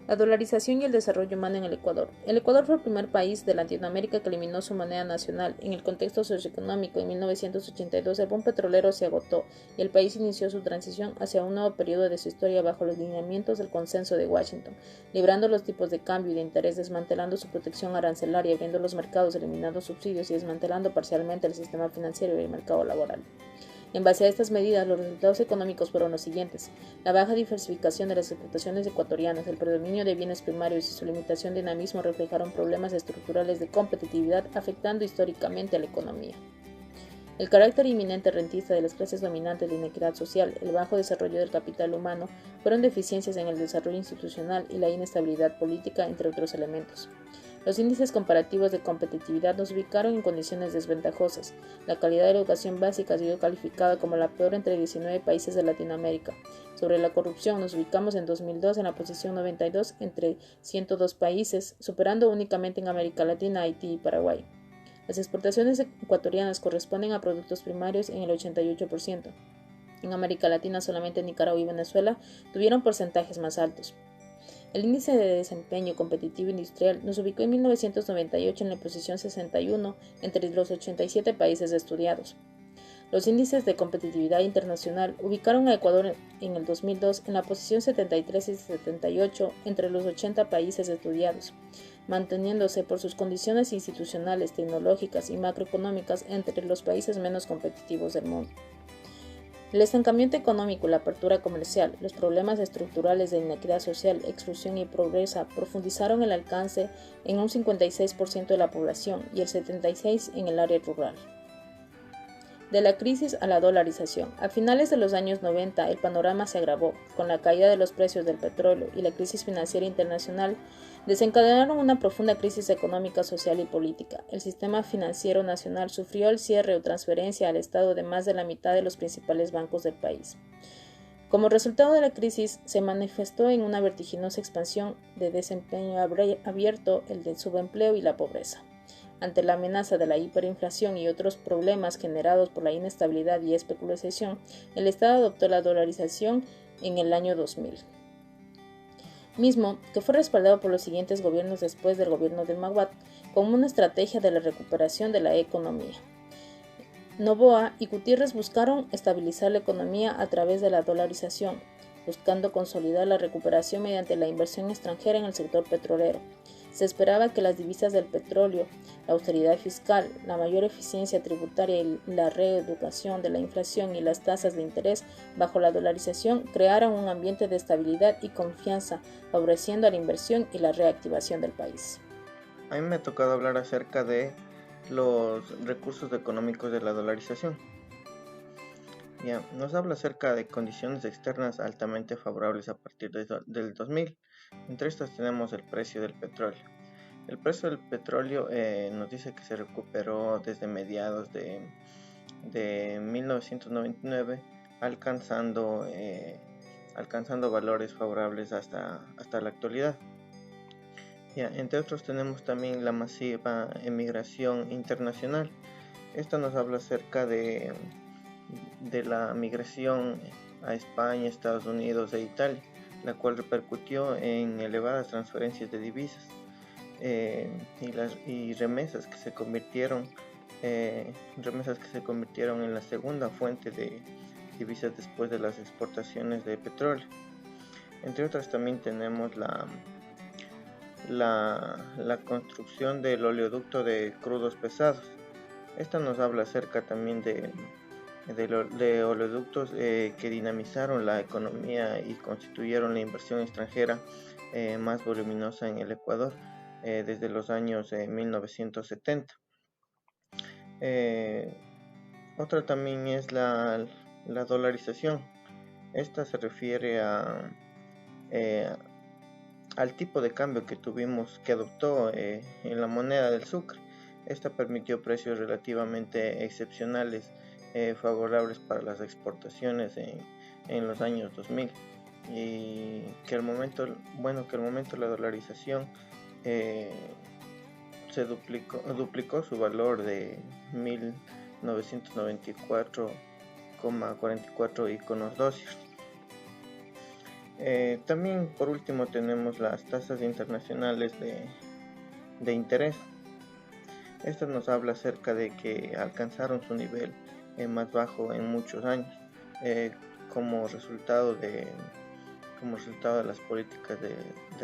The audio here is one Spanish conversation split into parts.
La dolarización y el desarrollo humano en el Ecuador. El Ecuador fue el primer país de Latinoamérica que eliminó su moneda nacional. En el contexto socioeconómico, en 1982 el boom petrolero se agotó y el país inició su transición hacia un nuevo periodo de su historia bajo los lineamientos del Consenso de Washington, librando los tipos de cambio y de interés, desmantelando su protección arancelaria, abriendo los mercados, eliminando subsidios y desmantelando parcialmente el sistema financiero y el mercado laboral. En base a estas medidas, los resultados económicos fueron los siguientes: la baja diversificación de las exportaciones ecuatorianas, el predominio de bienes primarios y su limitación de dinamismo reflejaron problemas estructurales de competitividad afectando históricamente a la economía. El carácter inminente rentista de las clases dominantes, la inequidad social, el bajo desarrollo del capital humano fueron deficiencias en el desarrollo institucional y la inestabilidad política, entre otros elementos. Los índices comparativos de competitividad nos ubicaron en condiciones desventajosas. La calidad de la educación básica ha sido calificada como la peor entre 19 países de Latinoamérica. Sobre la corrupción nos ubicamos en 2002 en la posición 92 entre 102 países, superando únicamente en América Latina, Haití y Paraguay. Las exportaciones ecuatorianas corresponden a productos primarios en el 88%. En América Latina solamente Nicaragua y Venezuela tuvieron porcentajes más altos. El índice de desempeño competitivo industrial nos ubicó en 1998 en la posición 61 entre los 87 países estudiados. Los índices de competitividad internacional ubicaron a Ecuador en el 2002 en la posición 73 y 78 entre los 80 países estudiados, manteniéndose por sus condiciones institucionales, tecnológicas y macroeconómicas entre los países menos competitivos del mundo. El estancamiento económico, la apertura comercial, los problemas estructurales de inequidad social, exclusión y pobreza profundizaron el alcance en un 56% de la población y el 76% en el área rural. De la crisis a la dolarización. A finales de los años 90, el panorama se agravó, con la caída de los precios del petróleo y la crisis financiera internacional desencadenaron una profunda crisis económica, social y política. El sistema financiero nacional sufrió el cierre o transferencia al Estado de más de la mitad de los principales bancos del país. Como resultado de la crisis, se manifestó en una vertiginosa expansión de desempeño abierto, el del subempleo y la pobreza. Ante la amenaza de la hiperinflación y otros problemas generados por la inestabilidad y especulación, el Estado adoptó la dolarización en el año 2000, mismo que fue respaldado por los siguientes gobiernos después del gobierno de Maguad como una estrategia de la recuperación de la economía. Noboa y Gutiérrez buscaron estabilizar la economía a través de la dolarización, buscando consolidar la recuperación mediante la inversión extranjera en el sector petrolero. Se esperaba que las divisas del petróleo, la austeridad fiscal, la mayor eficiencia tributaria y la reeducación de la inflación y las tasas de interés bajo la dolarización crearan un ambiente de estabilidad y confianza, favoreciendo a la inversión y la reactivación del país. A mí me ha tocado hablar acerca de los recursos económicos de la dolarización. Ya, nos habla acerca de condiciones externas altamente favorables a partir del 2000. Entre estas tenemos el precio del petróleo. El precio del petróleo nos dice que se recuperó desde mediados de 1999, alcanzando valores favorables hasta la actualidad. Ya, entre otros tenemos también la masiva emigración internacional. Esta nos habla acerca de la migración a España, Estados Unidos e Italia, la cual repercutió en elevadas transferencias de divisas y remesas que se convirtieron en la segunda fuente de divisas después de las exportaciones de petróleo. Entre otras también tenemos la construcción del oleoducto de crudos pesados. Esta nos habla acerca también de oleoductos que dinamizaron la economía y constituyeron la inversión extranjera más voluminosa en el Ecuador desde los años 1970. Otra también es la dolarización. Esta se refiere al tipo de cambio que adoptó en la moneda del Sucre. Esta permitió precios relativamente excepcionales favorables para las exportaciones en los años 2000, y que al momento la dolarización se duplicó su valor de 1994,44 iconos dócios. También por último tenemos las tasas internacionales de interés. Esto nos habla acerca de que alcanzaron su nivel más bajo en muchos años, eh, como resultado de las políticas de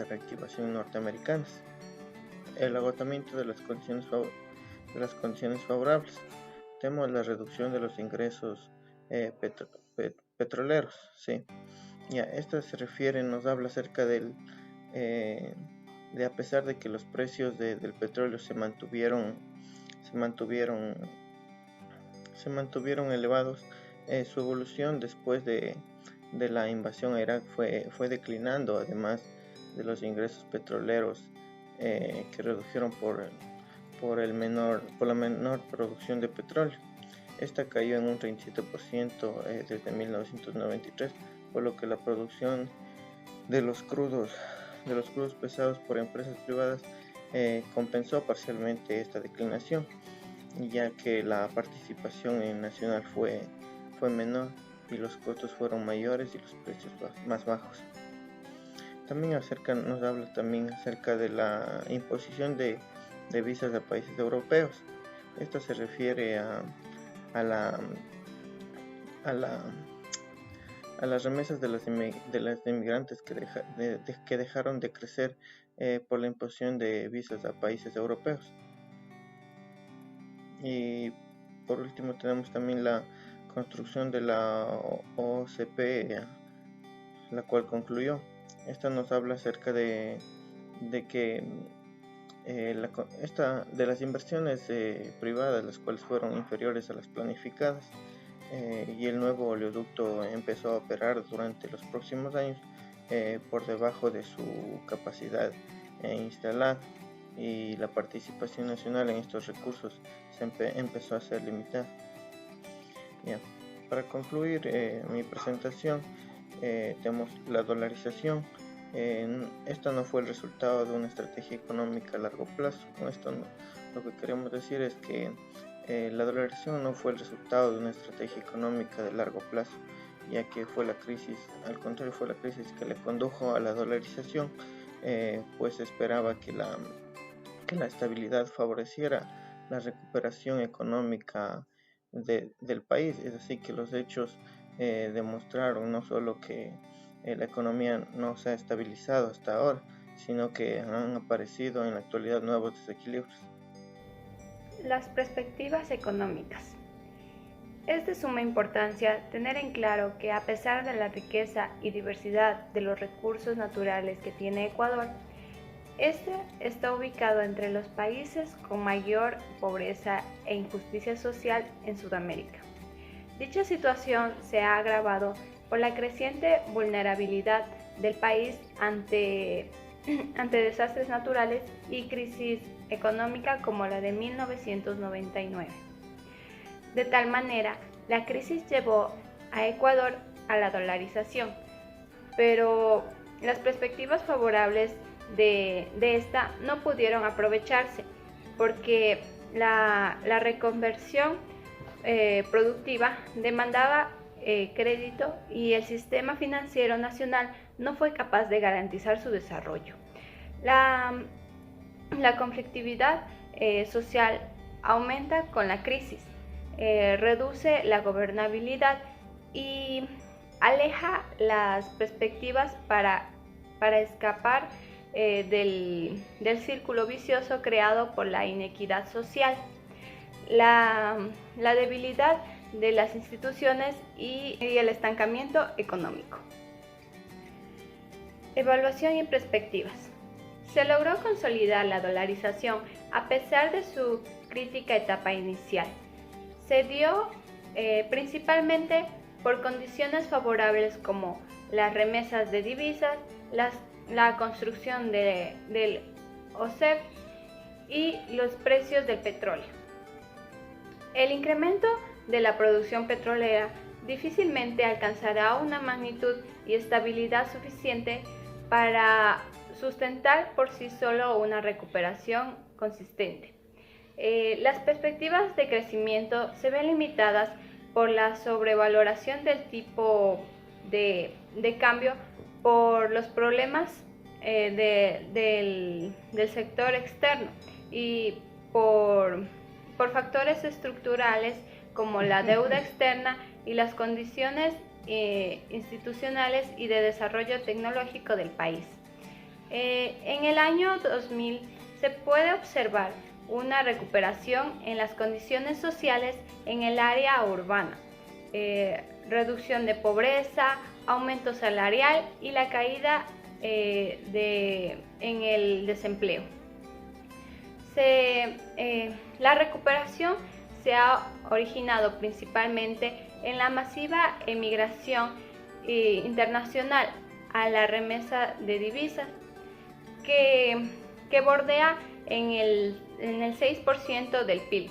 reactivación norteamericanas, el agotamiento de las condiciones favorables. Tenemos la reducción de los ingresos petroleros, ¿sí? Ya, esto se refiere, nos habla acerca de a pesar de que los precios del petróleo se mantuvieron elevados, su evolución después de la invasión a Irak fue declinando, además de los ingresos petroleros que redujeron por la menor producción de petróleo. Esta cayó en un 37% desde 1993, por lo que la producción de los crudos pesados por empresas privadas compensó parcialmente esta declinación, ya que la participación nacional fue menor y los costos fueron mayores y los precios más bajos. También nos habla también acerca de la imposición de visas a países europeos. Esto se refiere a las remesas de las inmigrantes que dejaron de crecer por la imposición de visas a países europeos. Y por último tenemos también la construcción de la OCP, la cual concluyó. Esta nos habla acerca de que de las inversiones privadas, las cuales fueron inferiores a las planificadas, y el nuevo oleoducto empezó a operar durante los próximos años por debajo de su capacidad instalada, y la participación nacional en estos recursos empezó a ser limitada. Para concluir mi presentación, tenemos la dolarización. Esto no fue el resultado de una estrategia económica a largo plazo. Con esto lo que queremos decir es que la dolarización no fue el resultado de una estrategia económica de largo plazo, ya que fue la crisis, al contrario, fue la crisis que le condujo a la dolarización, pues esperaba que la estabilidad favoreciera la recuperación económica del país. Es así que los hechos demostraron no solo que la economía no se ha estabilizado hasta ahora, sino que han aparecido en la actualidad nuevos desequilibrios. Las perspectivas económicas. Es de suma importancia tener en claro que a pesar de la riqueza y diversidad de los recursos naturales que tiene Ecuador, este está ubicado entre los países con mayor pobreza e injusticia social en Sudamérica. Dicha situación se ha agravado por la creciente vulnerabilidad del país ante desastres naturales y crisis económica como la de 1999. De tal manera, la crisis llevó a Ecuador a la dolarización, pero las perspectivas favorables de esta no pudieron aprovecharse porque la reconversión productiva demandaba crédito y el sistema financiero nacional no fue capaz de garantizar su desarrollo. La conflictividad social aumenta con la crisis, reduce la gobernabilidad y aleja las perspectivas para escapar del círculo vicioso creado por la inequidad social, la debilidad de las instituciones y el estancamiento económico. Evaluación y perspectivas. Se logró consolidar la dolarización a pesar de su crítica etapa inicial. Se dio principalmente por condiciones favorables como las remesas de divisas, la construcción del OCP y los precios del petróleo. El incremento de la producción petrolera difícilmente alcanzará una magnitud y estabilidad suficiente para sustentar por sí solo una recuperación consistente. Las perspectivas de crecimiento se ven limitadas por la sobrevaloración del tipo de cambio por los problemas del sector externo y por factores estructurales como la deuda externa y las condiciones institucionales y de desarrollo tecnológico del país. En el año 2000 se puede observar una recuperación en las condiciones sociales en el área urbana, reducción de pobreza, aumento salarial y la caída en el desempleo. La recuperación se ha originado principalmente en la masiva emigración internacional a la remesa de divisas que bordea en el 6% del PIB.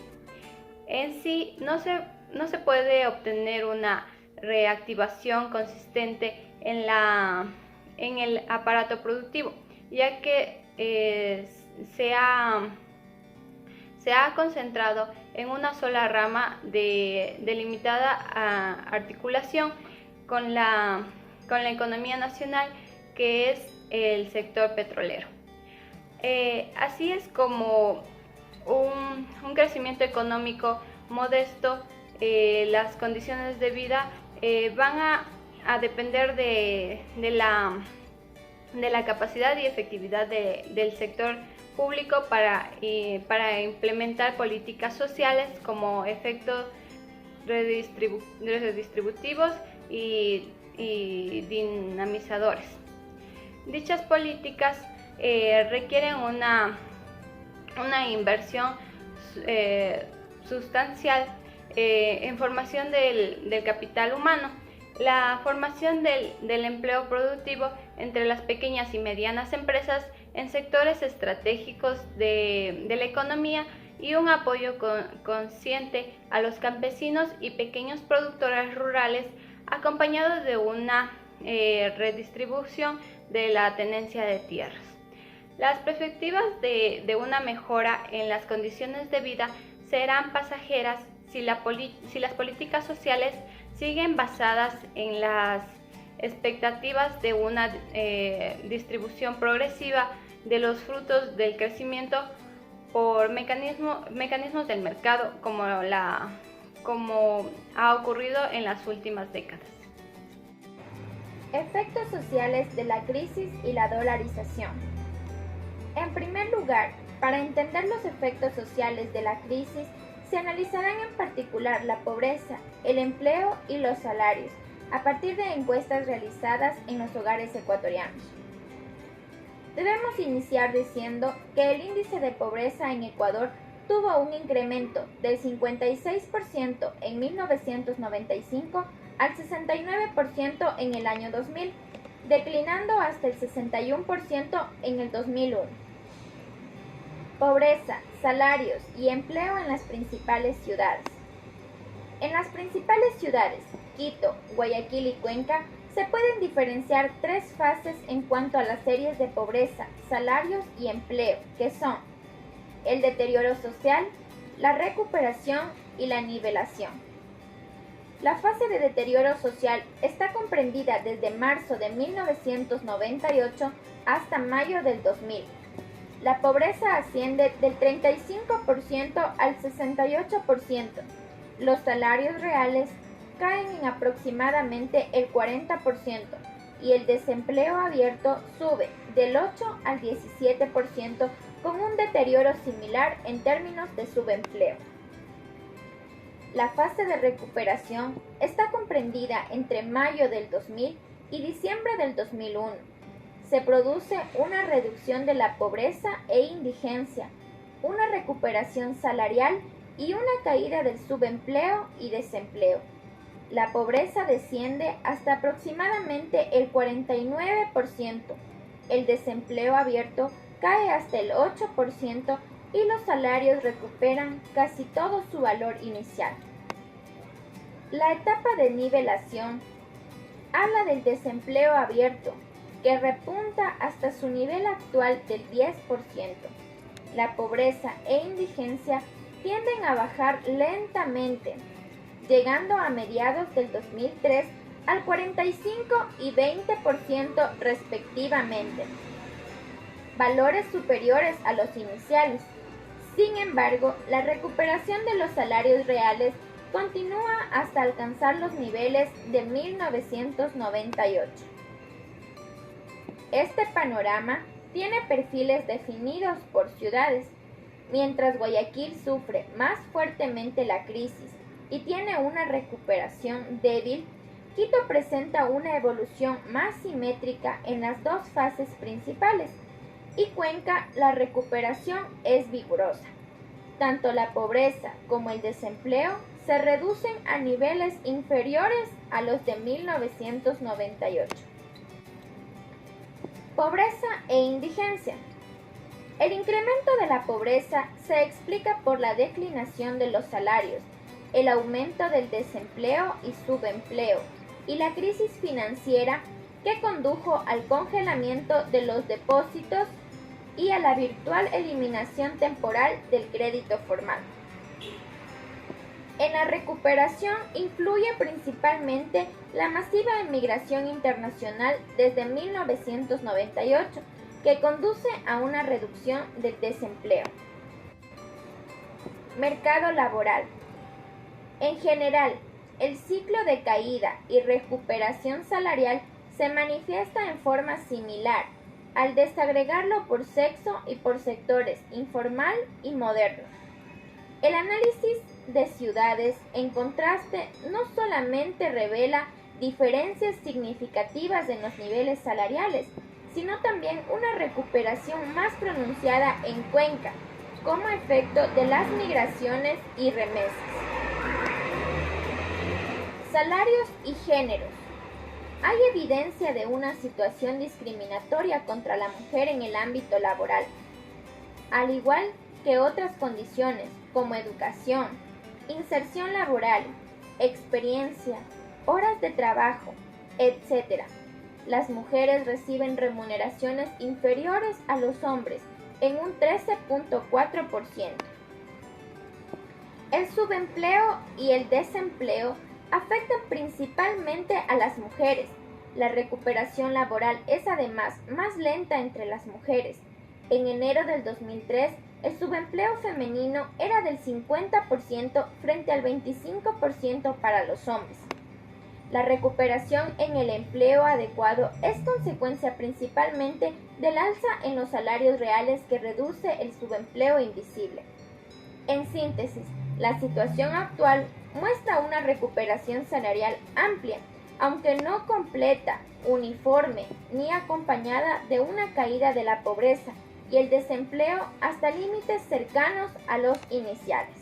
En sí no se puede obtener una reactivación consistente en el aparato productivo, ya que se ha concentrado en una sola rama de limitada articulación con la economía nacional, que es el sector petrolero. Así es como un crecimiento económico modesto, las condiciones de vida van a depender de la capacidad y efectividad del sector público para implementar políticas sociales como efectos redistributivos y dinamizadores. Dichas políticas requieren una inversión sustancial en formación del capital humano, la formación del empleo productivo entre las pequeñas y medianas empresas en sectores estratégicos de la economía y un apoyo consciente a los campesinos y pequeños productores rurales, acompañado de una redistribución de la tenencia de tierras. Las perspectivas de una mejora en las condiciones de vida serán pasajeras si las políticas sociales siguen basadas en las expectativas de una distribución progresiva de los frutos del crecimiento por mecanismos del mercado, como ha ocurrido en las últimas décadas. Efectos sociales de la crisis y la dolarización. En primer lugar, para entender los efectos sociales de la crisis, se analizarán en particular la pobreza, el empleo y los salarios, a partir de encuestas realizadas en los hogares ecuatorianos. Debemos iniciar diciendo que el índice de pobreza en Ecuador tuvo un incremento del 56% en 1995 al 69% en el año 2000, declinando hasta el 61% en el 2001. Pobreza, salarios y empleo en las principales ciudades. En las principales ciudades, Quito, Guayaquil y Cuenca, se pueden diferenciar tres fases en cuanto a las series de pobreza, salarios y empleo, que son el deterioro social, la recuperación y la nivelación. La fase de deterioro social está comprendida desde marzo de 1998 hasta mayo del 2000. La pobreza asciende del 35% al 68%. Los salarios reales caen en aproximadamente el 40% y el desempleo abierto sube del 8 al 17%, con un deterioro similar en términos de subempleo. La fase de recuperación está comprendida entre mayo del 2000 y diciembre del 2001. Se produce una reducción de la pobreza e indigencia, una recuperación salarial y una caída del subempleo y desempleo. La pobreza desciende hasta aproximadamente el 49%, el desempleo abierto cae hasta el 8% y los salarios recuperan casi todo su valor inicial. La etapa de nivelación habla del desempleo abierto, que repunta hasta su nivel actual del 10%. La pobreza e indigencia tienden a bajar lentamente, llegando a mediados del 2003 al 45 y 20% respectivamente, valores superiores a los iniciales. Sin embargo, la recuperación de los salarios reales continúa hasta alcanzar los niveles de 1998. Este panorama tiene perfiles definidos por ciudades. Mientras Guayaquil sufre más fuertemente la crisis y tiene una recuperación débil, Quito presenta una evolución más simétrica en las dos fases principales, y Cuenca la recuperación es vigorosa. Tanto la pobreza como el desempleo se reducen a niveles inferiores a los de 1998. Pobreza e indigencia. El incremento de la pobreza se explica por la declinación de los salarios, el aumento del desempleo y subempleo, y la crisis financiera que condujo al congelamiento de los depósitos y a la virtual eliminación temporal del crédito formal. En la recuperación influye principalmente la masiva emigración internacional desde 1998, que conduce a una reducción del desempleo. Mercado laboral. En general, el ciclo de caída y recuperación salarial se manifiesta en forma similar, al desagregarlo por sexo y por sectores informal y moderno. El análisis de ciudades, en contraste, no solamente revela diferencias significativas en los niveles salariales, sino también una recuperación más pronunciada en Cuenca, como efecto de las migraciones y remesas. Salarios y géneros. Hay evidencia de una situación discriminatoria contra la mujer en el ámbito laboral, al igual que otras condiciones como educación, inserción laboral, experiencia, horas de trabajo, etc. Las mujeres reciben remuneraciones inferiores a los hombres en un 13.4%. El subempleo y el desempleo afectan principalmente a las mujeres. La recuperación laboral es además más lenta entre las mujeres. En enero del 2003, el subempleo femenino era del 50% frente al 25% para los hombres. La recuperación en el empleo adecuado es consecuencia principalmente del alza en los salarios reales que reduce el subempleo invisible. En síntesis, la situación actual muestra una recuperación salarial amplia, aunque no completa, uniforme, ni acompañada de una caída de la pobreza y el desempleo hasta límites cercanos a los iniciales.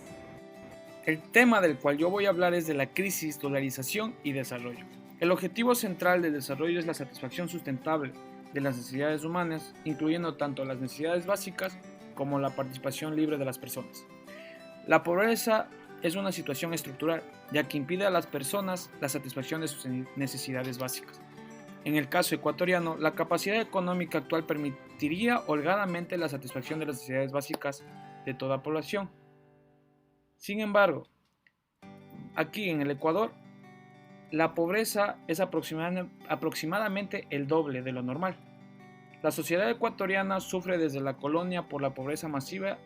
El tema del cual yo voy a hablar es de la crisis, dolarización y desarrollo. El objetivo central del desarrollo es la satisfacción sustentable de las necesidades humanas, incluyendo tanto las necesidades básicas como la participación libre de las personas. La pobreza es una situación estructural, ya que impide a las personas la satisfacción de sus necesidades básicas. En el caso ecuatoriano, la capacidad económica actual permitiría holgadamente la satisfacción de las necesidades básicas de toda población. Sin embargo, aquí en el Ecuador, la pobreza es aproximadamente el doble de lo normal. La sociedad ecuatoriana sufre desde la colonia por la pobreza masiva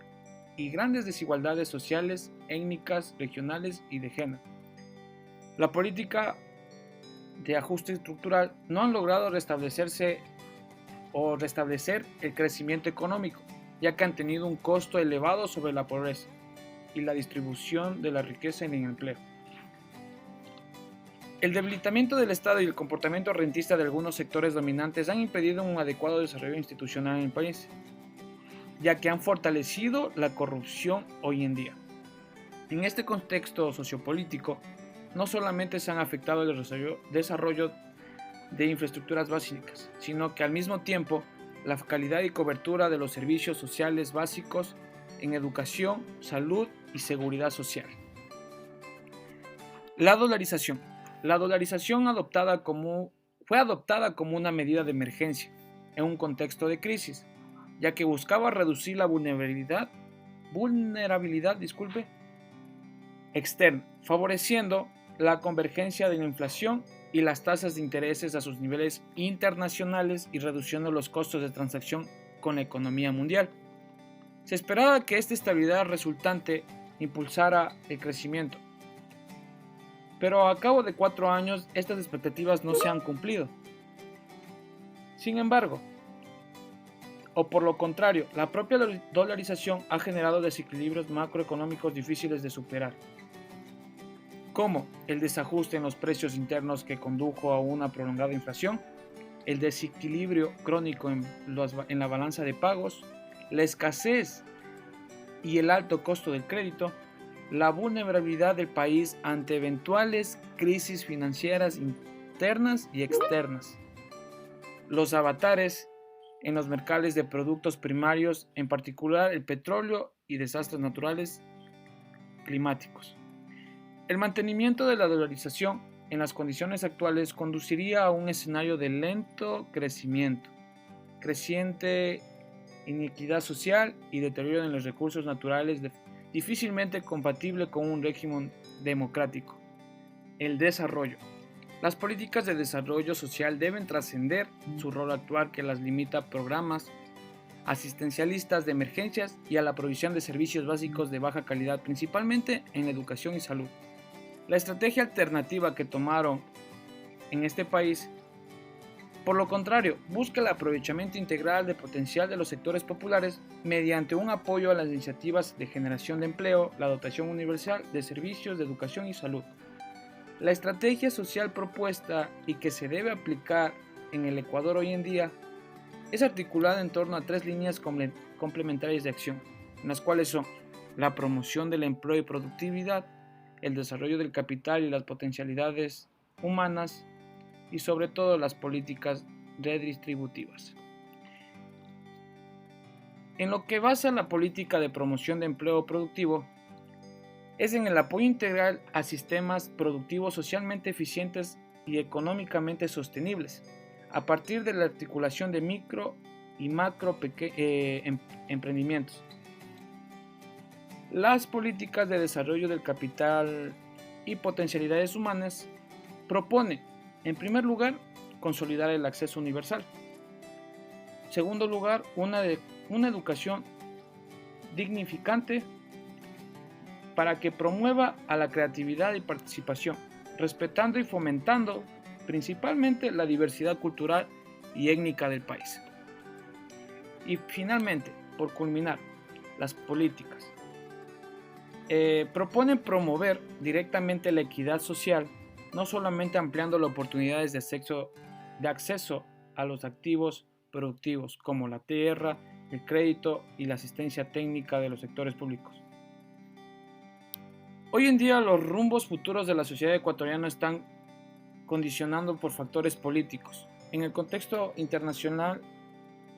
y grandes desigualdades sociales, étnicas, regionales y de género. La política de ajuste estructural no han logrado restablecer el crecimiento económico, ya que han tenido un costo elevado sobre la pobreza y la distribución de la riqueza en el empleo. El debilitamiento del Estado y el comportamiento rentista de algunos sectores dominantes han impedido un adecuado desarrollo institucional en el país, ya que han fortalecido la corrupción hoy en día. En este contexto sociopolítico, no solamente se han afectado el desarrollo de infraestructuras básicas, sino que al mismo tiempo la calidad y cobertura de los servicios sociales básicos en educación, salud y seguridad social. La dolarización. La dolarización fue adoptada como una medida de emergencia en un contexto de crisis, ya que buscaba reducir la vulnerabilidad externa, favoreciendo la convergencia de la inflación y las tasas de intereses a sus niveles internacionales y reduciendo los costos de transacción con la economía mundial. Se esperaba que esta estabilidad resultante impulsara el crecimiento, pero a cabo de 4 años estas expectativas no se han cumplido. Sin embargo, o por lo contrario, la propia dolarización ha generado desequilibrios macroeconómicos difíciles de superar, como el desajuste en los precios internos que condujo a una prolongada inflación, el desequilibrio crónico en la balanza de pagos, la escasez y el alto costo del crédito, la vulnerabilidad del país ante eventuales crisis financieras internas y externas, los avatares en los mercados de productos primarios, en particular el petróleo y desastres naturales climáticos. El mantenimiento de la dolarización en las condiciones actuales conduciría a un escenario de lento crecimiento, creciente inequidad social y deterioro en los recursos naturales difícilmente compatible con un régimen democrático. El desarrollo. Las políticas de desarrollo social deben trascender su rol actual que las limita a programas asistencialistas de emergencias y a la provisión de servicios básicos de baja calidad, principalmente en educación y salud. La estrategia alternativa que tomaron en este país, por lo contrario, busca el aprovechamiento integral del potencial de los sectores populares mediante un apoyo a las iniciativas de generación de empleo, la dotación universal de servicios de educación y salud. La estrategia social propuesta y que se debe aplicar en el Ecuador hoy en día es articulada en torno a 3 líneas complementarias de acción, en las cuales son la promoción del empleo y productividad, el desarrollo del capital y las potencialidades humanas y sobre todo las políticas redistributivas. En lo que basa la política de promoción de empleo productivo es en el apoyo integral a sistemas productivos socialmente eficientes y económicamente sostenibles, a partir de la articulación de micro y macro emprendimientos. Las políticas de desarrollo del capital y potencialidades humanas proponen, en primer lugar, consolidar el acceso universal. En segundo lugar, una educación dignificante para que promueva a la creatividad y participación, respetando y fomentando principalmente la diversidad cultural y étnica del país. Y finalmente, por culminar, las políticas proponen promover directamente la equidad social, no solamente ampliando las oportunidades de acceso a los activos productivos como la tierra, el crédito y la asistencia técnica de los sectores públicos. Hoy en día los rumbos futuros de la sociedad ecuatoriana están condicionados por factores políticos. En el contexto internacional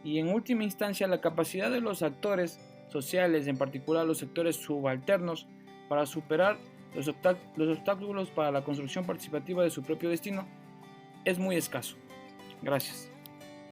y en última instancia la capacidad de los actores sociales, en particular los sectores subalternos, para superar los obstáculos para la construcción participativa de su propio destino es muy escaso. Gracias.